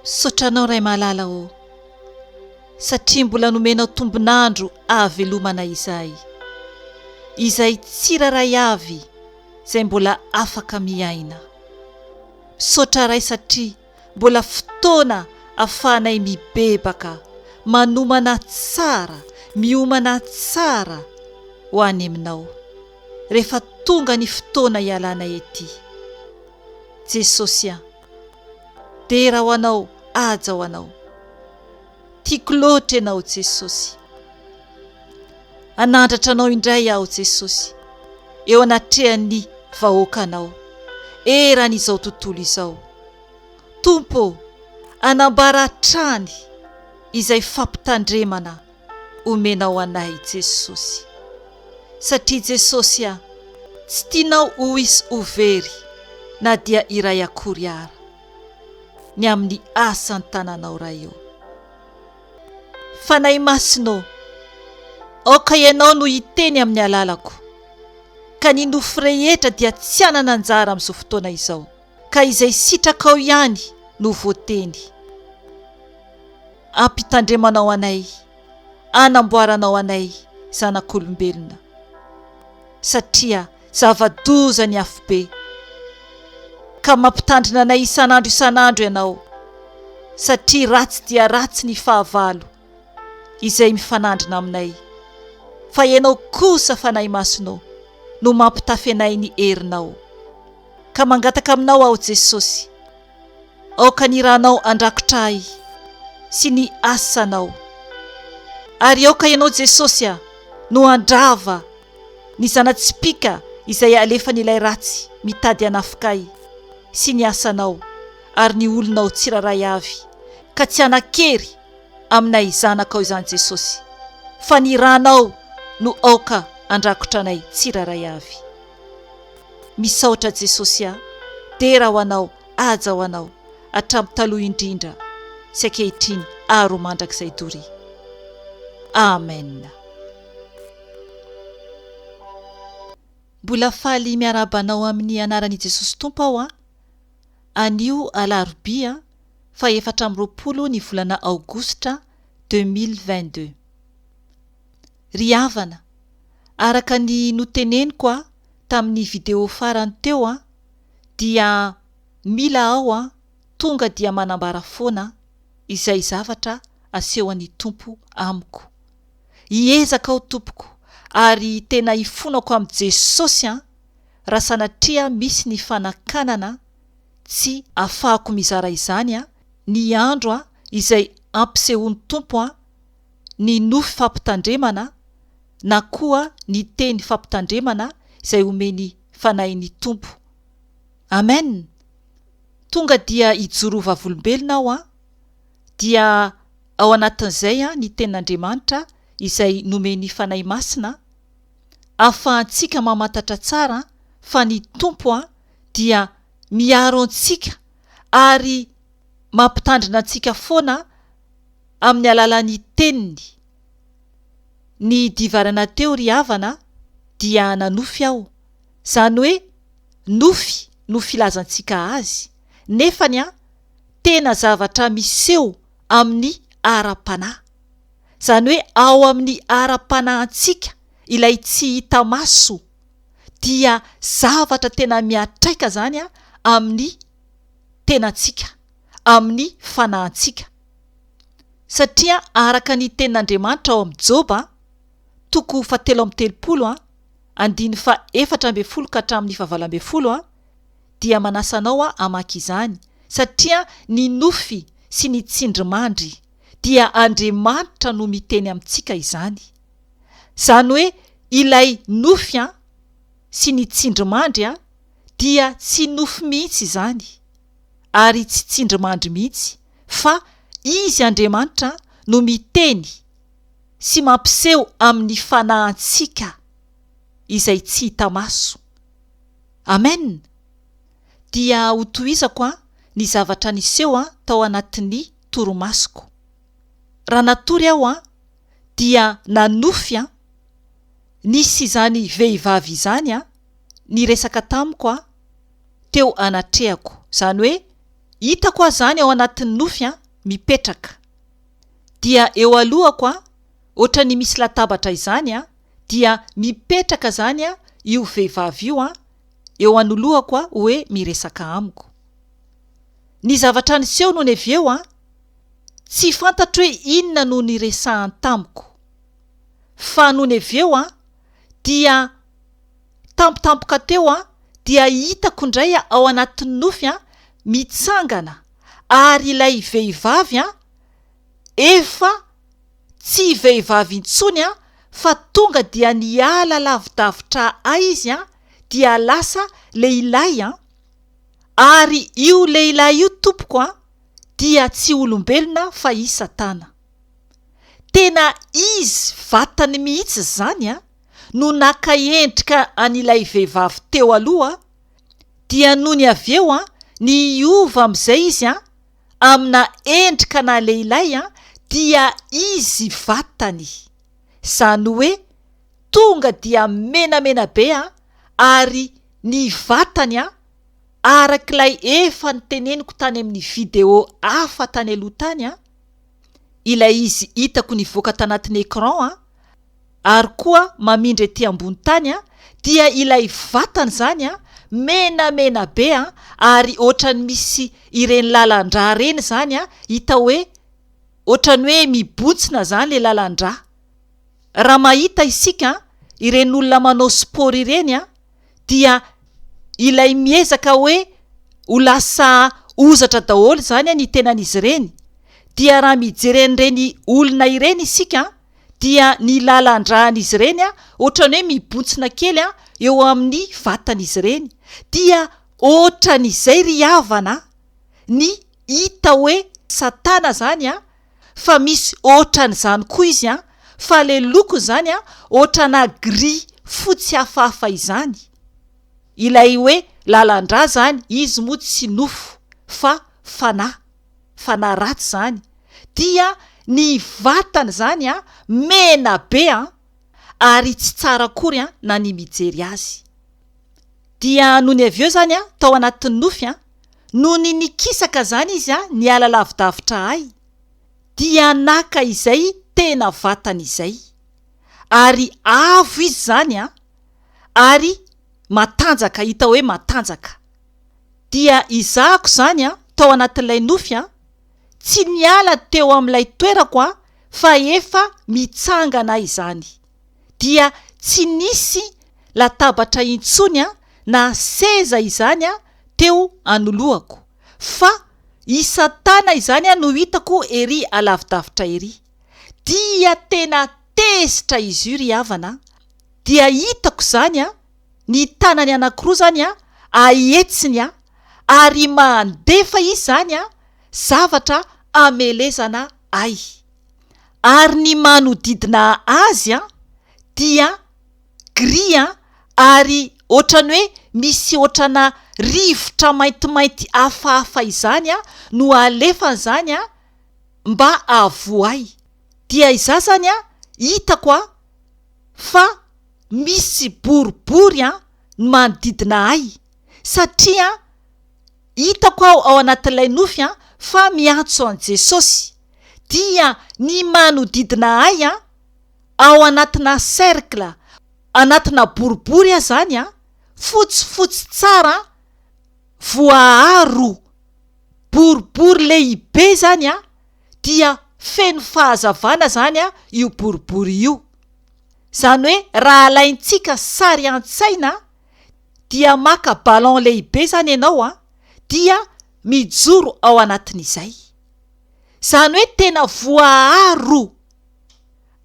Sotranao ray malala o, satria mbola nomenao tombonandro ahavelomana izay tsiraray avy izay mbola afaka miaina. Misaotra ray satria mbola fotoana ahafahanay mibebaka, manomana tsara, miomana tsara ho any aminao rehefa tonga ny fotoana hialanay ety. Jesosy a, dera ho anao, aja ho anao. Tiako loatra ianao Jesosy. Anandratra anao indray aho Jesosy, eo anatrehan'ny vahoakanao eran'izao tontolo izao. Tompo, anambara trany izay fampitandremana omenao anay Jesosy. Satria Jesosy a, tsy tianao ho hisy ho very na dia iray akory ara ny amin'ny asan'ny tananao ray eo. Fanahy masina, aoka ianao no hiteny amin'ny alalako, ka ny nofy rehetra dia tsy anana anjara amin'izao fotoana izao, ka izay sitrakao ihany no voateny. Ampitandremanao anay, anamboaranao anay zanak'olombelona, satria zava-doza ny afobe, ka mampitandrina anay isanandro ianao, satria ratsy dia ratsy ny fahavalo izay mifanandrina aminay. Fa ianao kosa fanahy masina no mampitafy anay ny herinao. Ka mangataka aminao aho Jesosy, aoka ny ranao andrakotra ahy sy ny asanao. Ary aoka ianao Jesosy a, no andrava ny zanatsipika izay alefan'ilay ratsy mitady Nanafika sy ny asanao ary ny olonao tsiraray avy, ka tsy anakery aminay zanakao izany Jesosy, fa ny ranao no aoka andrakotra anay tsiraray avy. Misaotra Jesosy a, dera ho anao, aja ho anao, hatramin'ny taloha indrindra sy ankehitriny ary ho mandrakizay dory. Amen. Mbola faly miarabanao amin'ny anaran'i Jesosy Tompo aho a. Anio alarobia fa 4 ny volana Aogositra 2022. Ry havana, araka ny noteneniko a tamin'ny video farany teo a, dia mila aho a tonga dia manambara foana izay zavatra asehon'ny Tompo amiko. Hiezaka aho tompoko ary tena hifonako amin'i Jesosy a, raha sanatria misy ny fanakanana tsy afahako mizara izany a, ny andro a izay ampisehon'ny Tompo a, ny nofy fampitandremana na koa ny teny fampitandremana izay omeny fanahin'ny Tompo. Amen. Tonga dia hijoro Vaolombelona aho a, dia ao anatin'izay a ny tenin'Andriamanitra izay nomeny fanahy masina, ahafahantsika mamantatra tsara fa ny Tompo a dia miaro antsika ary mampitandrina antsika foana amin'ny alalan'ny teniny. Ny divarana teo ry havana dia nanofy aho, izany hoe nofy no filazantsika azy, nefany a tena zavatra miseho amin'ny ara-panahy, izany hoe ao amin'ny ara-panahintsika ilay tsy hita maso, dia zavatra tena miatraika zany a amin'ny tenantsika, amin'ny fanahintsika. Satria araka ny tenin'Andriamanitra ao amin'ny Joba 3:7 (4:12 ka hatramin'ny 12) dia manasa anao a hamaky izany, satria ny nofy sy ny tsindrimandry dia Andriamanitra no miteny amintsika izany. Izany hoe ilay nofy a sy ny tsindrimandry a dia tsy nofy mihitsy izany ary tsy tsindrimandry mihitsy, fa izy Andriamanitra no miteny sy mampiseho amin'ny fanahintsika izay tsy hita maso. Amen. Dia ho tohizako a ny zavatra niseho a tao anatin'ny toromasoko. Raha natory aho a dia nanofy a nisy izany vehivavy izany a niresaka tamiko a teo anatrehako, izany hoe hitako zany ao anatin'ny nofy mipetraka. Dia eo alohako ohatra ny misy latabatra izany dia mipetraka zany io vehivavy io eo anolohako hoe miresaka amiko. Ny zavatra niseho no ny avy eo tsy fantatro hoe inona no niresahany tamiko. Fa no ny avy eo dia tampotampoka teo dia hitako indray ao anatin'ny nofy mitsangana, ary ilay vehivavy efa tsy vehivavy intsony fa tonga dia niala lavidavitra izy dia lasa lehilahy ary io lehilahy io tompoko dia tsy olombelona fa i Satana. Tena izy vatany mihitsy zany no naka endrika an'ilay vehivavy teo aloha, dia no ny avy eo niova amin'izay izy amina endrika na lehilahy dia izy vatany. Zany hoe tonga dia menamena be ary ny vatany arak'ilay efa niteneniko tany amin'ny video hafa tany aloha tany ilay izy hitako nivoaka tanatin'ny écran ary koa mamindra ety ambony tany dia ilay vatany zany menamena be ary ohatrany misy ireny lalandra reny zany hita hoe ohatrany hoe mibontsina zany le lalandra. Raha mahita isika ireny olona manao sport ireny dia ilay miezaka hoe ho lasa ozatra daholo zany ny tenan'izy ireny. Dia raha mijeren'ireny olona ireny isika dia ny lalandrahan'izy ireny ohatrany hoe mibontsina kely eo amin'ny vatan'izy ireny. Dia ohatran'izay ry havana ny hita hoe Satana zany fa misy ohatran'izany koa izy fa le loko zany ohatrana gris fotsy hafahafa izany. Ilay hoe lalandra zany izy moa tsy nofo fa fanahy ratsy zany. Dia ny vatany zany mena be ary tsy tsara akory na ny mijery azy. Dia no ny avy eo zany tao anatin'ny nofy no ny nikisaka zany izy niala lavidavitra dia naka izay tena vatany izay ary avo izy zany ary matanjaka, hita hoe matanjaka. Dia izahako zany tao anatin'ilay nofy tsy niala teo amin'ilay toerako fa efa mitsangana izany. Dia tsy nisy latabatra intsony na seza izany teo anolohako fa i Satana izany no hitako ery alavidavitra ery. Dia tena tesitra izy io ry havana. Dia hitako zany ny tanany anankiroa zany ahetsiny ary mandefa izy zany zavatra amelezana ary ny manodidina azy dia gris ary ohatrany hoe misy ohatrana rivotra maintimainty hafahafa izany no alefany zany mba avoay. Dia iza zany hitako fa misy boribory manodidina satria hitako ao anatin'ilay nofy fa miantso an Jesosy. Dia ny manodidina ao anatina cercle, anatina boribory zany fotsifotsy tsara voaharo boribory lehibe zany dia feno fahazavana zany io boribory io. Zany hoe raha alaintsika sary an-tsaina dia maka ballon lehibe zany ianao dia mijoro ao anatin'izay. Zany hoe tena voaharo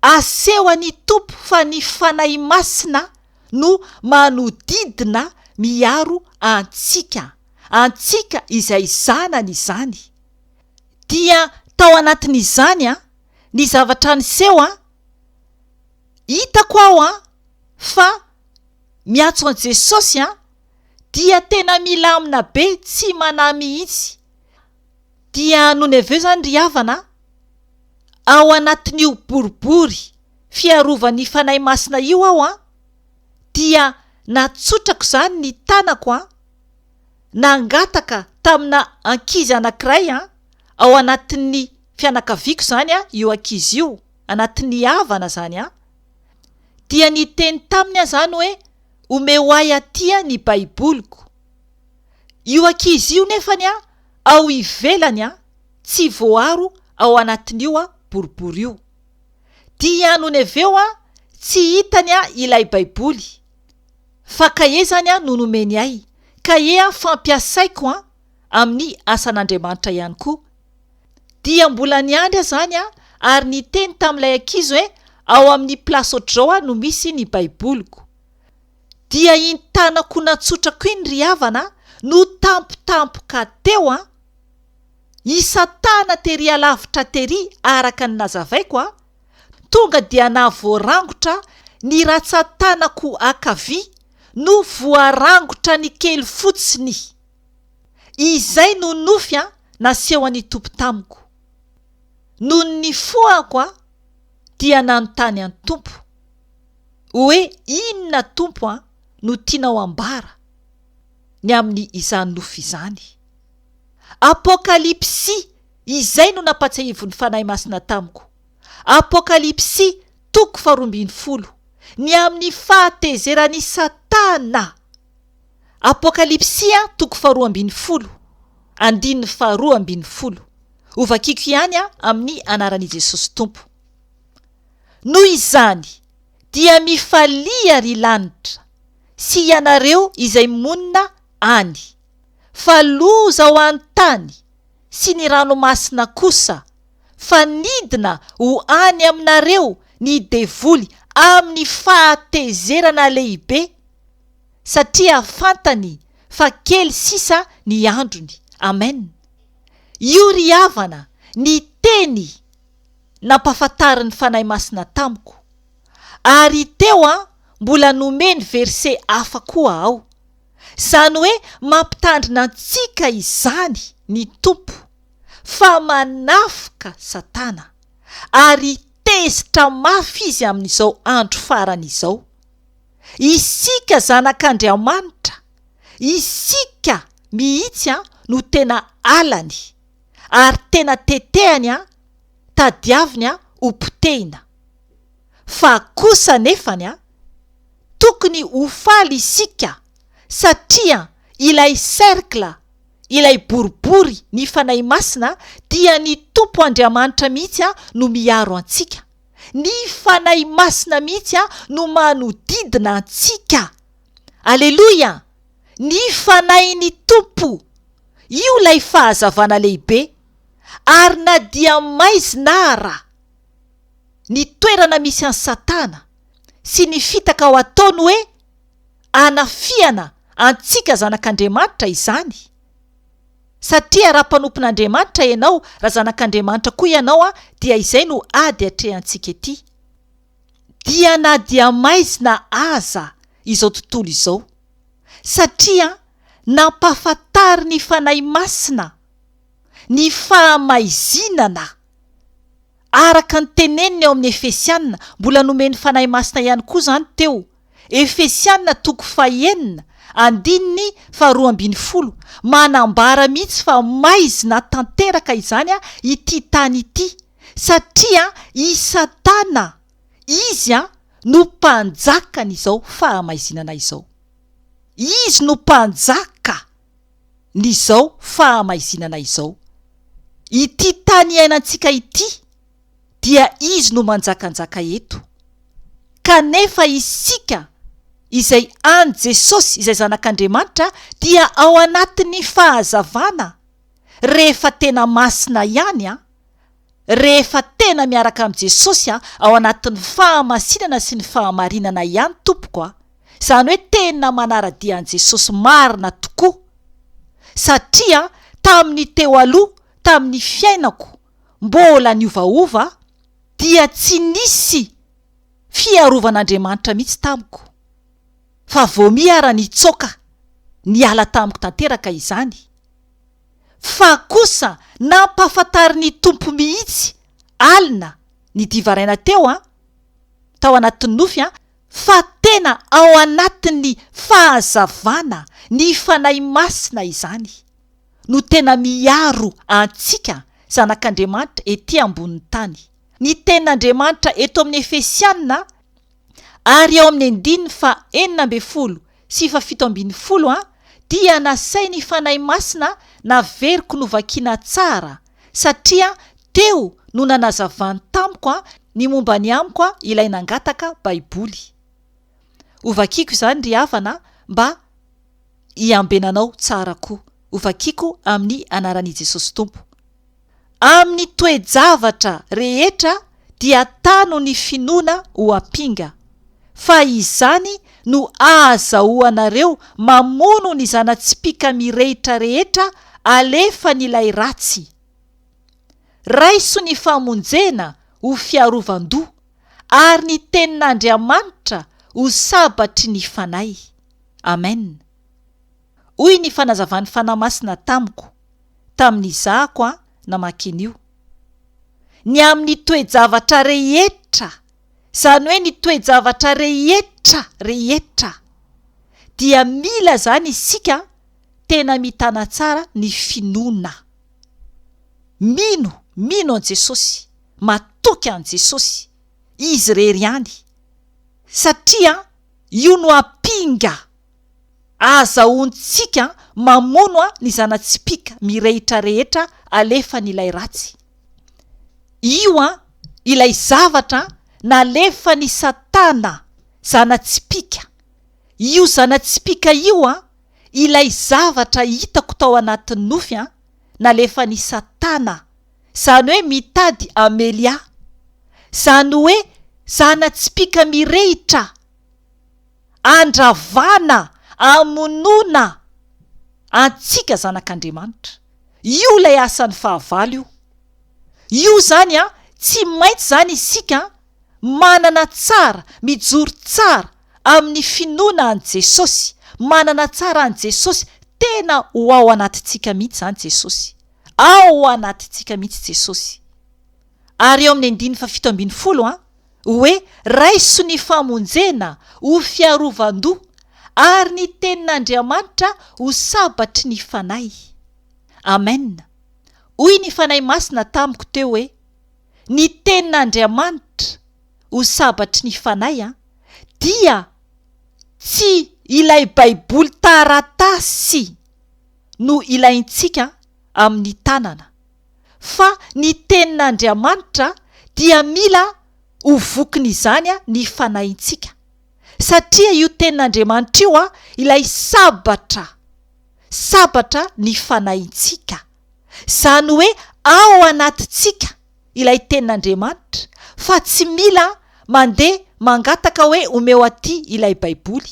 aseho an'ny Tompo fa ny fanahy masina no manodidina miaro antsika izay zanany izany. Dia tao anatin'izany ny zavatra niseho hitako ao fa miantso an Jesosy dia tena milamina be tsy manahy mihitsy. Dia no ny avy eo zany ry havana ao anatin'io boribory fiarovan'ny fanahy masina io dia natsotrako zany ny tanako nangataka tamina ankizy anankiray ao anatin'ny fianakaviako zany io ankizy io anatin'ny havana zany dia niteny taminy zany hoe omeo ahy aty ny baiboliko. Io ankizy io nefany ao ivelany tsy voaro ao anatin'io boribory io. Dia nony aveo tsy hitany ilay baiboly. Fa kahe zany no nomeny ahy. Kahe fampiasaiko amin'ny asan'Andriamanitra ihany koa. Dia mbola niandry zany ary niteny tamilay ankizy hoe ao amin'ny plasy ohatr'izao no misy ny baiboliko. Dia intanako natsotrako iny ry havana no tampotampoka teo i Satana tery alavitra tery araka ny nazavaiko tonga dia navoarangotra ny ratsan-tanako akavia no voarangotra ny kely fotsiny. Izay no Nofy nasehony tompo tamiko. Nohon ny foako dia nanontany any Tompo hoe inona Tompo no tianao ambara ny amin'ny izany Nofy izany. Apokalipsy izay no nampatsahivon'ny fanahy masina tamiko. Apokalipsy 12 ny amin'ny fahatezerany Satana. Apokalipsy 12 andininy 12 ovakiko ihany amin'ny anaran'i Jesosy Tompo. Noho izany dia mifalia ry lanitra sy ianareo izay monina any, fa loza ho any tany sy ny ranomasina kosa, fa nidina ho any aminareo ny devoly amin'ny fahatezerana lehibe, satria fantany fa kely sisa ny androny. Amen. Io ry havana ny teny nampahafantariny fanahy masina tamiko. Ary teo mbola nomeny verse hafa koa ao. Zany hoe mampitandrina antsika izany ny Tompo fa manafika Satana ary tezitra mafy izy amin'izao andro farany izao. Isika zanak'Andriamanitra, isika mihitsy no tena alany ary tena tetehany tadiaviny ho potehina. Fa kosa nefany tokony ho faly isika, satria ilay cercle, ilay boribory ny fanahy masina dia ny Tompo Andriamanitra mihitsy no miaro antsika. Ny fanahy masina mihitsy no manodidina antsika. Aleluia! Ny fanahy ny Tompo, io lay fahazavana lehibe. Ary na dia MASINA ny toerana misy an'i Satana sy ny fitaka ao ataony hoe anafiana antsika zanak'Andriamanitra izany. Satria raha mpanompon'Andriamanitra ianao, raha zanak'Andriamanitra koa ianao dia izay no ady atrehantsika ety. Dia na dia MASINA aza izao tontolo izao, satria nampahafantary ny fanahy masina ny fahamaizinana araka ny teneniny ao amin'ny Efesiana. Mbola nomeny fanahy masina ihany koa zany teo. Efesiana 4:9 andininy 12 manambara mihitsy fa maizina tanteraka izany ity tany ity, satria i Satana izy no mpanjakany izao fahamaizinana izao. Izy no mpanjaka n'izao fahamaizinana izao. Ity tany iainantsika ity dia izy no manjakanjaka eto. Kanefa isika izay any Jesosy, izay zanak'Andriamanitra, dia ao anatin'ny fahazavana. Rehefa tena masina ihany rehefa tena miaraka amin'ny Jesosy ao anatin'ny fahamasinana sy ny fahamarinana ihany tompoko Zany hoe tena manara-dia an' Jesosy marina tokoa. Satria tamin'ny teo aloha, tamin'ny fiainako mbola niovaova, dia tsy nisy fiarovan'Andriamanitra mihitsy tamiko. Fa vomiara nitsoka niala tamiko tanteraka izany. Fa kosa nampahafantary ny Tompo mihitsy alina ny divaraina teo tao anatin'ny Nofy fa tena ao anatin'ny fahazavana ny fanahy masina izany no tena miaro antsika zanak'Andriamanitra ety ambonin'ny tany. Ny tenin'Andriamanitra eto amin'ny Efesiana ary ao amin'ny 9:17 dia nasai ny fanahy masina naveriko novakiana tsara, satria teo no nanazavany tamiko ny momba ny amiko ilay nangataka baiboly. Ovakiko izany ry havana mba iambenanao tsara koa. Ovakiko amin'ny anaran'i Jesosy Tompo. Amin'ny toe-javatra rehetra dia tano ny finoana ho ampinga, fa izany no ahazahoanareo mamono ny zana-tsipika mirehitra rehetra alefa n'ilay ratsy. Raiso ny famonjena ho fiarovan-doha, ary ny tenin'Andriamanitra ho sabatry ny fanahy. Amen. Hoy ny fanazavany fanamasina tamiko tamin'izahako namakin'io. Ny amin'ny toe-javatra rehetra, zany hoe ny toe-javatra rehetra dia mila zany isika tena mitana tsara ny finoana. Mino an Jesosy, matoky an Jesosy, izy rery ihany, satria io no ampinga ahazahoantsika mamono ny zana-tsipika mirehitra rehetra alefa n'ilay ratsy. Io ilay zavatra nalefa ny Satana zana-tsipika. Io zana-tsipika io ilay zavatra hitako tao anatin'ny Nofy nalefa ny Satana, zany hoe mitady Félicia, zany hoe zana-tsipika mirehitra, andravana, amonona antsika zanak'Andriamanitra. Io lay asan'ny fahavalo io. Io zany tsy maintsy zany isika manana tsara, mijoro tsara amin'ny finoana an Jesosy, manana tsara an Jesosy, tena ho ao anatintsika mihitsy zany Jesosy. Ao anatintsika mihitsy Jesosy. Ary eo amin'ny 9:17 hoe raiso ny famonjena ho fiarovan-doha, ary ny tenin'Andriamanitra ho sabatry ny fanahy. Amen. Hoy ny fanahy masina tamiko teo hoe ny tenin'Andriamanitra ho sabatry ny fanahy dia tsy ilay baiboly taratasy no ilaintsika amin'ny tanana, fa ny tenin'Andriamanitra dia mila ho vokin'izany ny fanahintsika, satria io tenin'Andriamanitra io ilay sabatra ny fanahintsika. Zany hoe ao anatintsika ilay tenin'Andriamanitra, fa tsy mila mandeha mangataka hoe omeo aty ilay baiboly,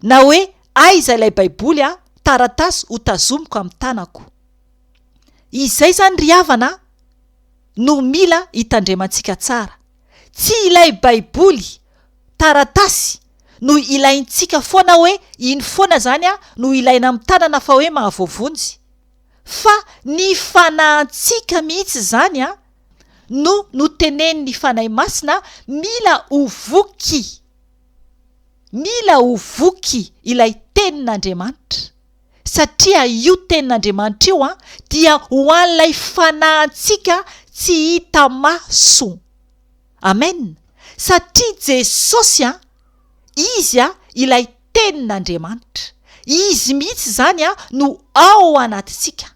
na hoe aiza ilay baiboly taratasy ho tazomiko amin'ny tanako. Izay zany ry havana no mila hitandremantsika tsara. Tsy ilay baiboly taratasy no ilaintsika foana hoe iny foana zany no ilaina amin'ny tanana fa hoe mahavoavonjy, fa ny fanahintsika mihitsy zany no tenen'ny fanahy masina mila ho voky ilay tenin'Andriamanitra, satria io tenin'Andriamanitra io dia ho an'ilay fanahintsika tsy hita maso. Amen. Satria Jesosy izy ilay tenin'Andriamanitra, izy mihitsy zany no ao anatintsika.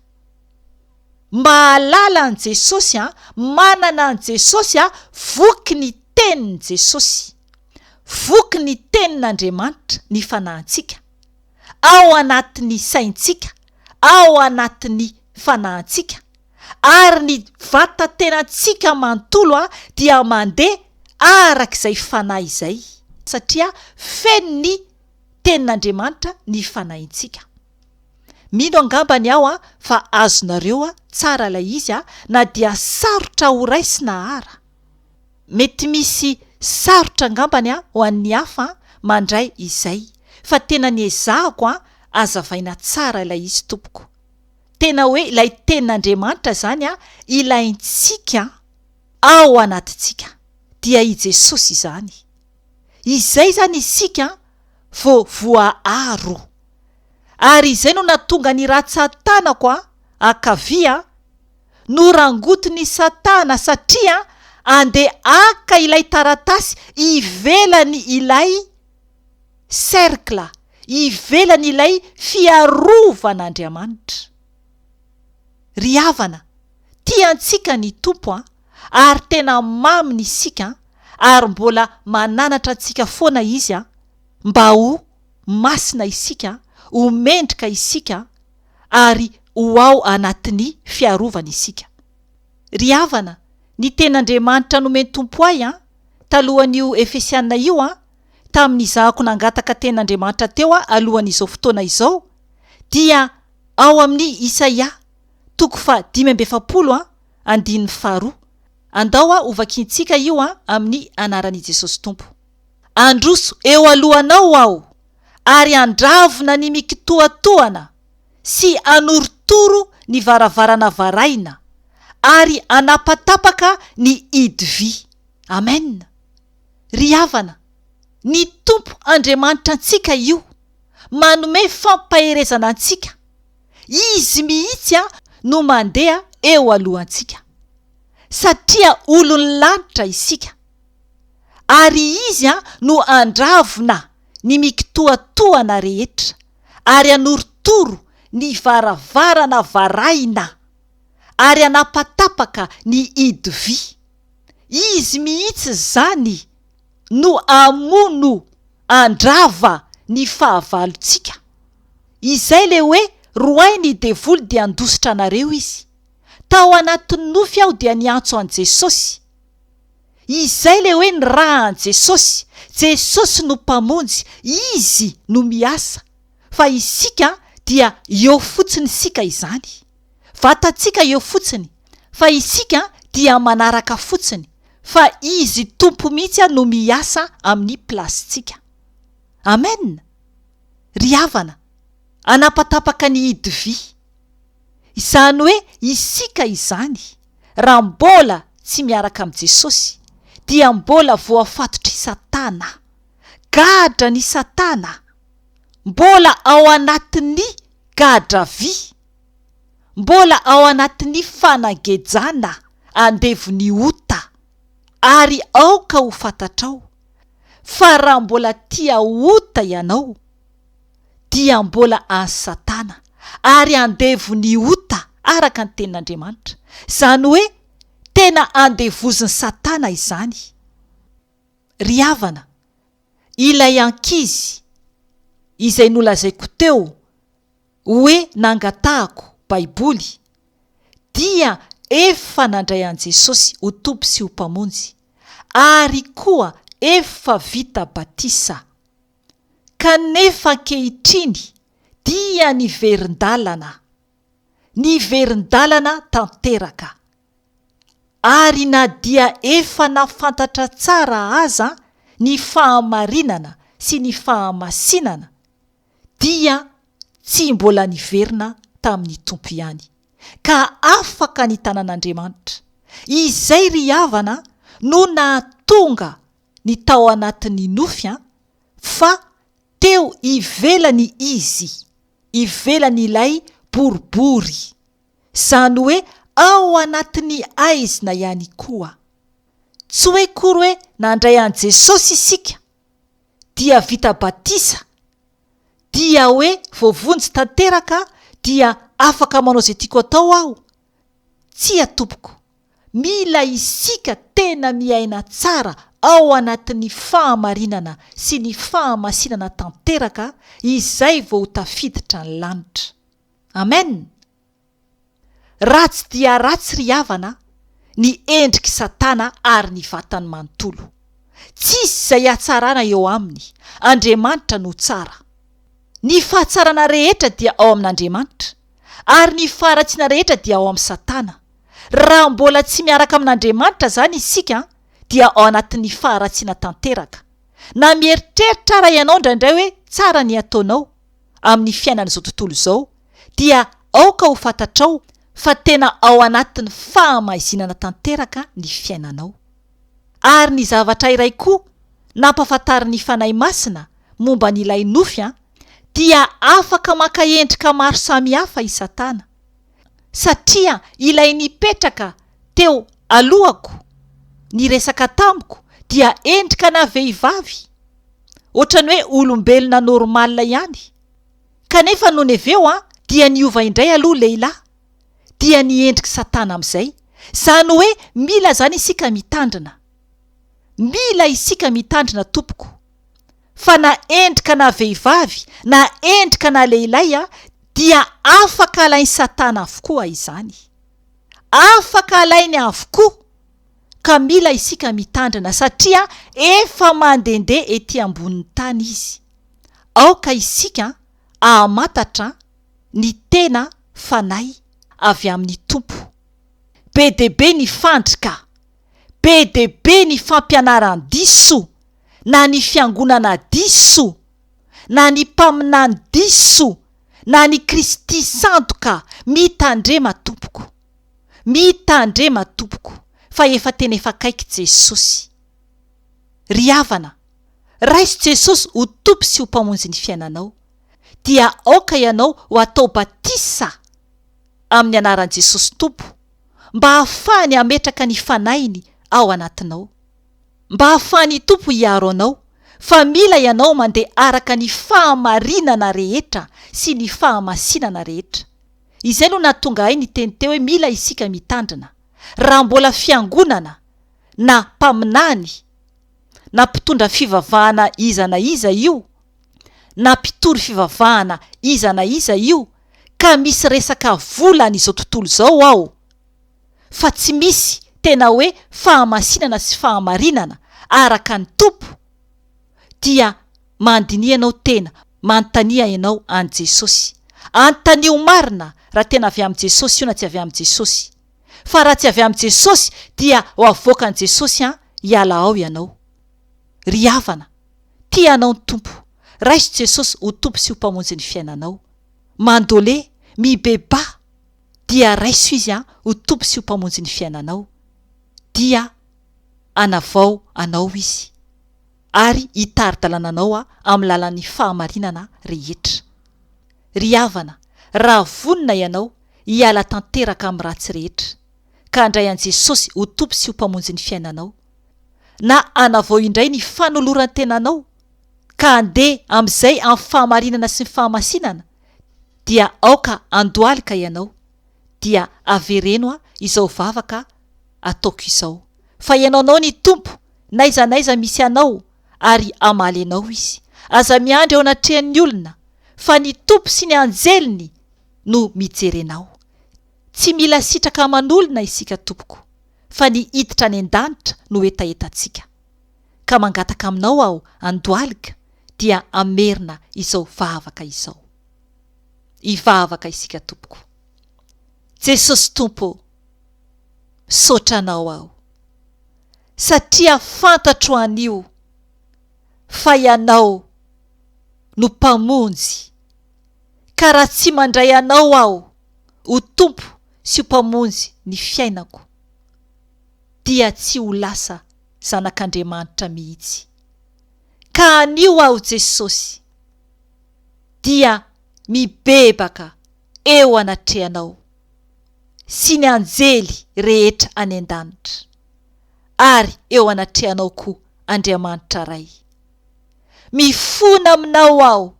Mahalala an Jesosy, manana an Jesosy, voky ny tenin' Jesosy, voky ny tenin'Andriamanitra ny fanahintsika, ao anatin'ny saintsika, ao anatin'ny fanahintsika, ary ny vatatenantsika manontolo dia mandeha arak'izay fanahy izay, satria feno ny tenin'Andriamanitra ny fanahintsika. Mino angambany aho fa azonareo tsara ilay izy na dia sarotra ho raisina ara. Mety misy sarotra angambany ho an'ny hafa mandray izay, fa tena niezahako azavaina tsara ilay izy tompoko. Tena hoe ilay tenin'Andriamanitra zany ilaintsika ao anatintsika dia i Jesosy izany. Izay zany isika voaaro. Ary izay no natonga ny Satana koa akavia no rangotiny Satana satria ande aka ilay taratasy ivelany ilay cercle, ivelany ilay fiarovan'Andriamanitra. Ry havana, tiantsika ny Tompo ary tena maminy isika ary mbola mananatra antsika foana izy mba ho masina isika, ho mendrika isika ary ho ao anatin'ny fiarovana isika. Ry havana, ny ten'Andriamanitra nomeny Tompo ahy talohan'io Efesiana io tamin'izahako nangataka ten'Andriamanitra teo alohan'izao fotoana izao dia ao amin'ny Isaia 5:7 andao hovakintsika io amin'ny anaran'i Jesosy Tompo. Androso eo alohanao aho ary andravona ny mikitoatoana sy anorotoro ny varavarana varaina ary anapatapaka ny idivy. Amen. Ry havana, ny Tompo Andriamanitra antsika io manome fampaherezana antsika. Izy mihitsy no mandeha eo alohantsika satria olon'ny lanitra isika, ary izy no andravona ny mikitoatoana rehetra ary anorotoro ny varavarana varaina ary anapatapaka ny idivy. Izy mihitsy zany no amono andrava ny fahavalontsika. Izay le hoe roay ny devoly dia andositra anareo izy. Tao anatin'ny Nofy aho dia niantso an Jesosy. Izay le hoe ny raha an Jesosy. Jesosy no mpamonjy, izy no miasa. Fa isika dia eo fotsiny isika izany. Vatantsika eo fotsiny, fa isika dia manaraka fotsiny. Fa izy Tompo mihitsy no miasa amin'ny plasitsika. Amen. Ry havana, anapatapaka ny idivy. Izany hoe isika izany, raha mbola tsy miaraka amin'ny Jesosy, dia mbola voafatotry Satana. Gadra ny Satana. Mbola ao anatin'ny gadravy. Mbola ao anatin'ny fanagejana andevony ota. Ary aoka ho fantatrao fa raha mbola tia ota ianao dia mbola an Satana ary andevony ota araka ny tenin'Andriamanitra. Zany hoe tena andevoziny Satana izany. Ry havana, ilay ankizy izay nolazaiko teo hoe nangatahako baiboly dia efa nandray an Jesosy ho Tompo sy ho mpamonjy, ary koa efa vita batisa. Kanefa ankehitriny dia niverin-dalana tanteraka. Ary na dia efa nafantatra tsara aza ny fahamarinana sy ny fahamasinana, dia tsy mbola niverina tamin'ny Tompo ihany, ka afaka ny tanan'Andriamanitra. Izay ry havana no nahatonga ny tao anatin'ny Nofy fa teo ivelany izy, ivelany ilay boribory. Zany hoe ao anatin'ny aizina ihany koa. Tsy hoe kory hoe nandray an Jesosy isika dia vita batisa, dia hoe voavonjy tanteraka, dia afaka manao izay tiako atao aho. Tsy atompoko, mila isika tena miaina tsara ao anatin'ny fahamarinana sy ny fahamasinana tanteraka, izay vao tafiditra ny lanitra. Amen. Ratsy dia ratsy ry havana ny endriky Satana ary ny vatany manontolo. Tsisy izay hatsarana eo aminy. Andriamanitra no tsara. Ny fahatsarana rehetra dia ao amin'Andriamanitra, ary ny faharatsiana rehetra dia ao amin'ny Satana. Raha mbola tsy miaraka amin'Andriamanitra zany isika dia ao anatin'ny faharatsiana tanteraka. Na mieritreritra raha ianao indraindray hoe tsara ny ataonao amin'ny fiainan'izao tontolo izao, dia aoka ho fantatrao fa tena ao anatin'ny fahamazinana tanteraka ny fiainanao. Ary ny zavatra iray koa nampahafantarin'ny fanahy masina momba n'ilay Nofy dia afaka maka endrika maro samihafa i Satana, satria ilay nipetraka teo alohako ny resaka tamiko dia endrika na vehivavy, ohatrany hoe olombelona normalina ihany. Kanefa noho neveo dia niova indray aloha lehilahy, dia niendrika Satana amin'izay. Zany hoe mila zany isika mitandrina, mila isika mitandrina tompoko, fa na endrika na vehivavy na endrika na lehilahy dia afaka alainy Satana avokoa izany, afaka alainy avokoa. Ka mila isika mitandrina satria efa mandendeha ety ambonin'ny tany izy. Aoka isika ahamatatra ny tena fanahy avy amin'ny Tompo. Be deaibe ny fandrika, be deaibe ny fampianaran-diso, na ny fiangonana diso, na ny mpaminany diso, na ny Kristy sandoka. Mitandrema tompoko, mitandrema tompoko, fa efa tena efa kaiky Jesosy. Ry havana, raiso Jesosy ho tompo sy ho mpamonjy ny fiainanao, dia aoka ianao ho atao batisa amin'ny anaran'i Jesosy Tompo, mba hahafahany hametraka ny fanainy ao anatinao, mba hahafahany Tompo hiaro anao. Fa mila ianao mandeha araka ny fahamarinana rehetra sy ny fahamasinana rehetra. Izay no nahatonga ahy ny teny teo hoe mila isika mitandrina. Raha mbola fiangonana na mpaminany na mpitondra fivavahana iza na iza io, na mpitory fivavahana iza na iza io, ka misy resaka volana izao tontolo zao ao, fa tsy misy tena hoe fahamasinana sy fahamarinana araka ny Tompo, dia mandiniha ianao tena, manontania ianao an Jesosy. Anontanio marina raha tena avy amin'ny Jesosy io na tsy avy amin'ny Jesosy. Fa raha tsy avy amin'ny Jesosy dia ho avoakan Jesosy hiala ao ianao. Ry havana, tia anao ny Tompo, raiso Jesosy ho tompo sy ho mpamonjy ny fiainanao. Mandole, mibeba, dia raiso izy ho tompo sy ho mpamonjy ny fiainanao, dia anavao anao izy, ary hitari-dalananao amin'ny lalan'ny fahamarinana rehetra. Ry havana, raha vonina ianao hiala tanteraka amin'ny ratsy rehetra, ka handray an Jesosy ho tompo sy ho mpamonjy ny fiainanao, na anavao indray ny fanoloran tenanao, ka andeha amin'izay amin'ny fahamarinana sy ny fahamasinana, dia aoka andohalika ianao, dia avereno izao vavaka ataoko izao. Fa ianao ny Tompo, naiza misy anao, ary amaly anao izy. Aza miandry ao anatrehan'ny olona, fa ny Tompo sy ny anjeliny no mijerenao. Tsy mila sitraka aman'olona isika tompoko, fa ny hiditra any an-danitra no etaetantsika. Ka mangataka aminao aho andohalika, dia amerina izao vavaka izao. Ivavaka isika tompoko. Jesosy Tompo, sotranao aho, satria fantatro anio fa ianao no mpamonjy, ka raha tsy mandray anao aho ho tompo sy ho mpamonjy ny fiainako, dia tsy ho lasa zanak'Andriamanitra mihitsy. Ka anio aho Jesosy, dia mibebaka eo anatrehanao sy ny anjely rehetra any an-danitra, ary eo anatrehanao koa Andriamanitra ray. Mifona aminao aho,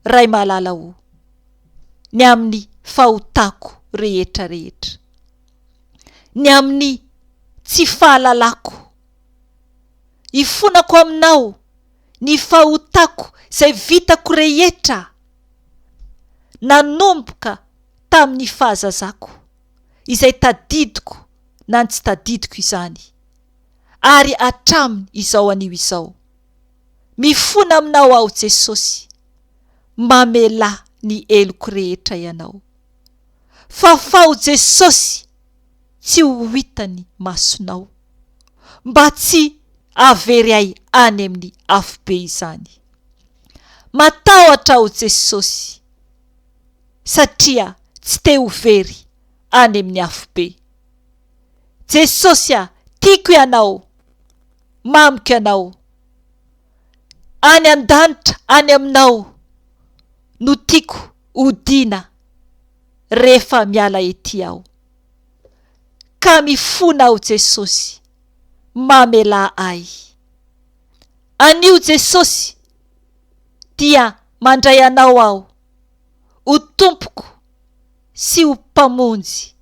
ray malala ho, ny amin'ny fahotako rehetra rehetra, ny amin'ny tsy fahalalako. Ifonako aminao ny fahotako izay vitako rehetra, nanomboka tamin'ny fahazazako, izay tadidiko na tsy tadidiko izany, ary atraminy izao anio izao. Mifona aminao aho Jesosy, mamela ny eloko rehetra ianao. Fa fao Jesosy, tsy ho hitany masonao, mba tsy avery ahy any amin'ny afobe izany. Matahotra aho Jesosy, satria tsy te ho very any amin'ny afobe. Jesosy tiako ianao, mamiko ianao, any an-danitra any aminao no tiako odiana rehefa miala ety aho. Ka mifona aho Jesosy, mamela ahy. Anio Jesosy dia mandray anao aho, ho tompoko sy ho mpamonjy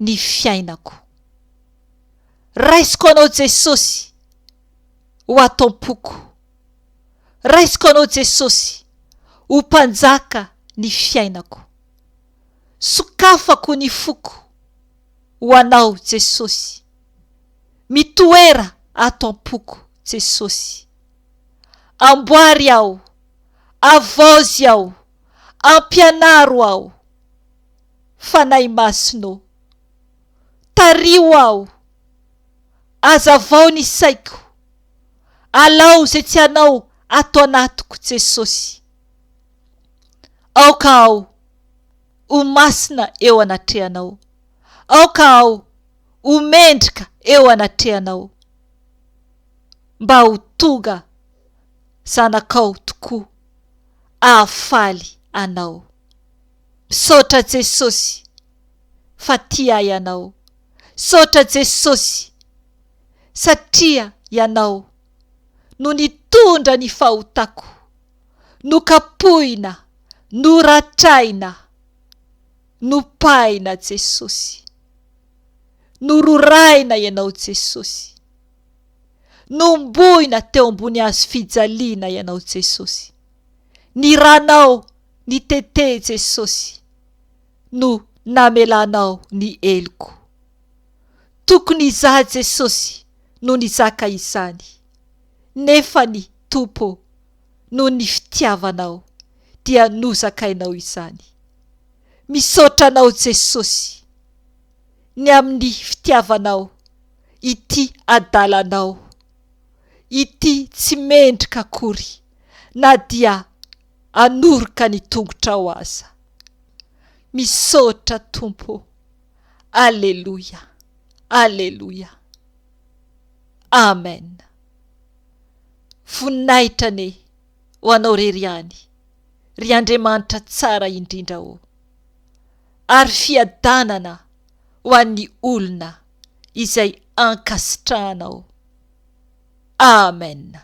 ny fiainako. Raisiko anao Jesosy ho atompoko. Raisiko anao Jesosy ho mpanjaka ny fiainako. Sokafako ny foko ho anao Jesosy. Mitoera atompoko Jesosy. Amboary aho, avozy aho, ampianaro aho. Fanahy masina, tario aho, azavao ny saiko. Alao zay tsy anao ato anatiko Jesosy. Aoka aho ho masina eo anatrehanao. Aoka aho ho mendrika eo anatrehanao. Mba ho tonga zanakao tokoa ahafaly anao. Misaotra Jesosy fa tia ianao. Misaotra Jesosy satria ianao no nitondra ny fahotako, no kapohina, no ratraina, no paina Jesosy. No roraina ianao Jesosy. No mboina teo ambony hazo fijaliana ianao Jesosy. Ny ranao ny tete Jesosy, no namelanao ny eloko. Tokony izaho Jesosy no nizaka izany, nefa ny Tompo no ny fitiavanao dia nozakainao izany. Misaotra anao Jesosy, ny amin'ny fitiavanao ity adalanao, ity tsy mendrika akory na dia anoroka ny tongotra ho aza. Misaotra Tompo. Alleluia, alleluia, amen. Voninahitra ane ho anao reriany, ry Andriamanitra tsara indrindra o, ary fiadanana ho an'ny olona izay ankasitrahanao. Amen.